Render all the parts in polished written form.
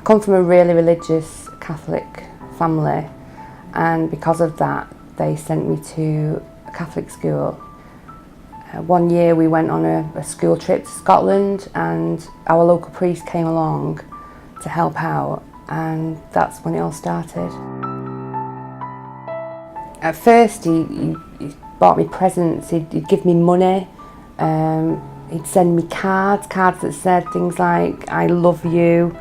come from a really religious Catholic family, and because of that they sent me to a Catholic school. One year we went on a school trip to Scotland, and our local priest came along to help out, and that's when it all started. At first he bought me presents, he'd give me money, he'd send me cards that said things like, "I love you."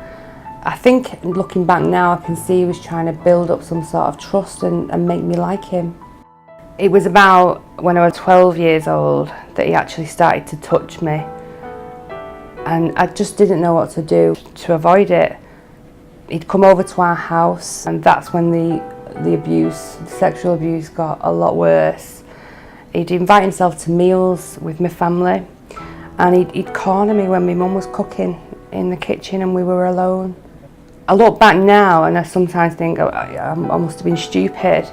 I think looking back now I can see he was trying to build up some sort of trust and make me like him. It was about when I was 12 years old that he actually started to touch me, and I just didn't know what to do to avoid it. He'd come over to our house, and that's when the abuse, the sexual abuse, got a lot worse. He'd invite himself to meals with my family, and he'd corner me when my mum was cooking in the kitchen and we were alone. I look back now and I sometimes think I must have been stupid,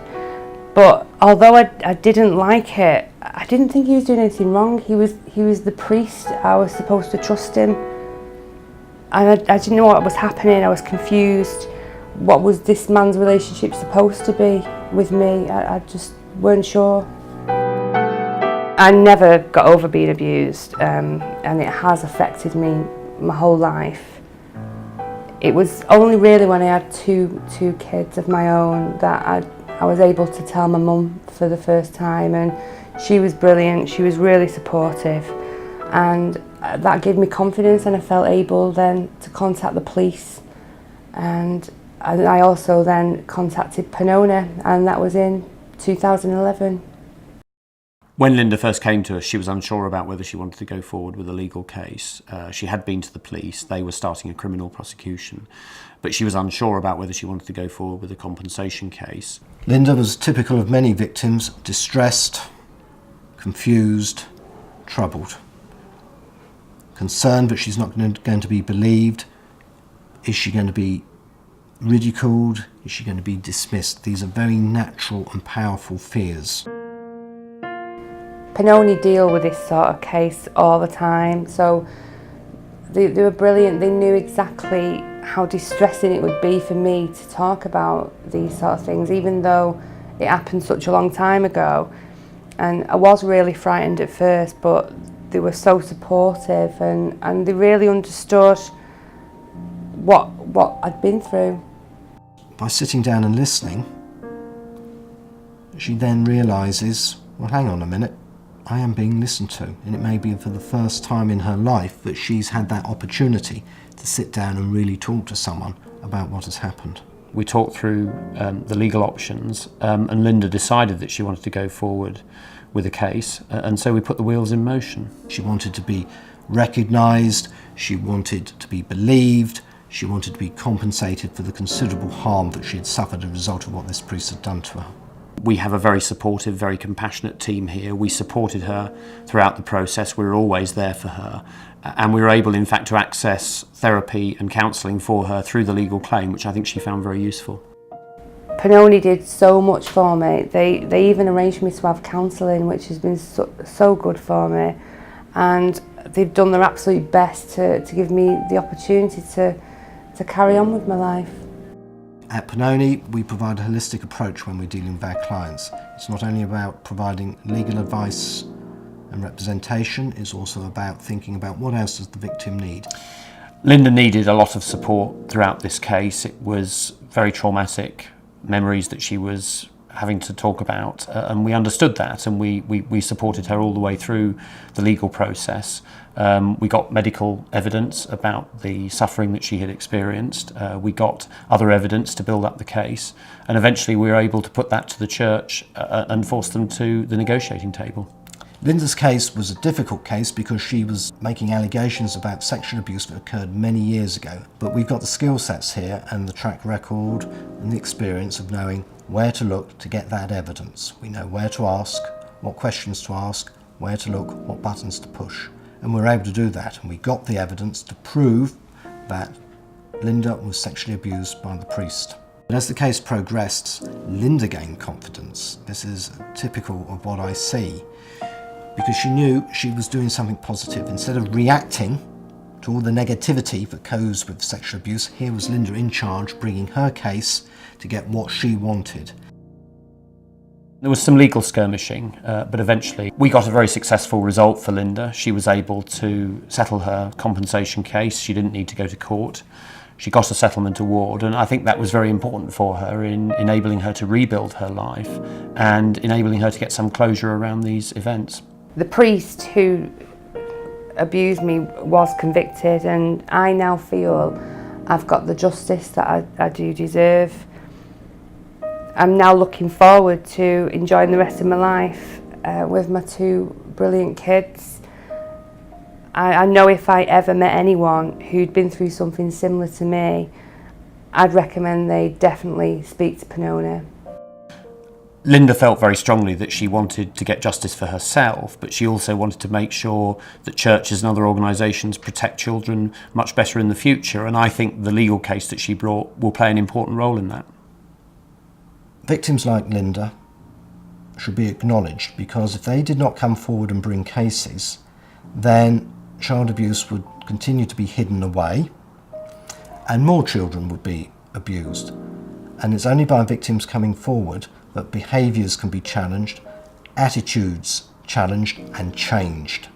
but although I didn't like it, I didn't think he was doing anything wrong. He was the priest, I was supposed to trust him, and I didn't know what was happening. I was confused. What was this man's relationship supposed to be with me? I just weren't sure. I never got over being abused, and it has affected me my whole life. It was only really when I had two kids of my own that I was able to tell my mum for the first time, and she was brilliant. She was really supportive, and that gave me confidence, and I felt able then to contact the police, and I also then contacted Pannone, and that was in 2011. When Lynda first came to us, she was unsure about whether she wanted to go forward with a legal case. She had been to the police, they were starting a criminal prosecution, but she was unsure about whether she wanted to go forward with a compensation case. Lynda was typical of many victims, distressed, confused, troubled. Concerned that she's not going to be believed. Is she going to be ridiculed? Is she going to be dismissed? These are very natural and powerful fears. Pannone deal with this sort of case all the time, so they were brilliant. They knew exactly how distressing it would be for me to talk about these sort of things, even though it happened such a long time ago. And I was really frightened at first, but they were so supportive, and they really understood what I'd been through. By sitting down and listening, she then realises, well, hang on a minute, I am being listened to, and it may be for the first time in her life that she's had that opportunity to sit down and really talk to someone about what has happened. We talked through the legal options, and Lynda decided that she wanted to go forward with a case, and so we put the wheels in motion. She wanted to be recognised, she wanted to be believed, she wanted to be compensated for the considerable harm that she had suffered as a result of what this priest had done to her. We have a very supportive, very compassionate team here. We supported her throughout the process. We were always there for her. And we were able, in fact, to access therapy and counselling for her through the legal claim, which I think she found very useful. Pannone did so much for me. They even arranged me to have counselling, which has been so good for me. And they've done their absolute best to give me the opportunity to carry on with my life. At Pannone, we provide a holistic approach when we're dealing with our clients. It's not only about providing legal advice and representation, it's also about thinking about what else does the victim need. Lynda needed a lot of support throughout this case. It was very traumatic memories that she was having to talk about, and we understood that, and we supported her all the way through the legal process. We got medical evidence about the suffering that she had experienced. We got other evidence to build up the case, and eventually we were able to put that to the church and force them to the negotiating table. Lynda's case was a difficult case because she was making allegations about sexual abuse that occurred many years ago. But we've got the skill sets here and the track record and the experience of knowing where to look to get that evidence. We know where to ask, what questions to ask, where to look, what buttons to push. And we're able to do that, and we got the evidence to prove that Lynda was sexually abused by the priest. But as the case progressed, Lynda gained confidence. This is typical of what I see, because she knew she was doing something positive. Instead of reacting to all the negativity that goes with sexual abuse, here was Lynda in charge, bringing her case to get what she wanted. There was some legal skirmishing, but eventually we got a very successful result for Lynda. She was able to settle her compensation case. She didn't need to go to court. She got a settlement award, and I think that was very important for her in enabling her to rebuild her life and enabling her to get some closure around these events. The priest who abused me was convicted, and I now feel I've got the justice that I do deserve. I'm now looking forward to enjoying the rest of my life with my two brilliant kids. I know if I ever met anyone who'd been through something similar to me, I'd recommend they definitely speak to Pannone. Lynda felt very strongly that she wanted to get justice for herself, but she also wanted to make sure that churches and other organisations protect children much better in the future, and I think the legal case that she brought will play an important role in that. Victims like Lynda should be acknowledged, because if they did not come forward and bring cases, then child abuse would continue to be hidden away and more children would be abused. And it's only by victims coming forward that behaviours can be challenged, attitudes challenged and changed.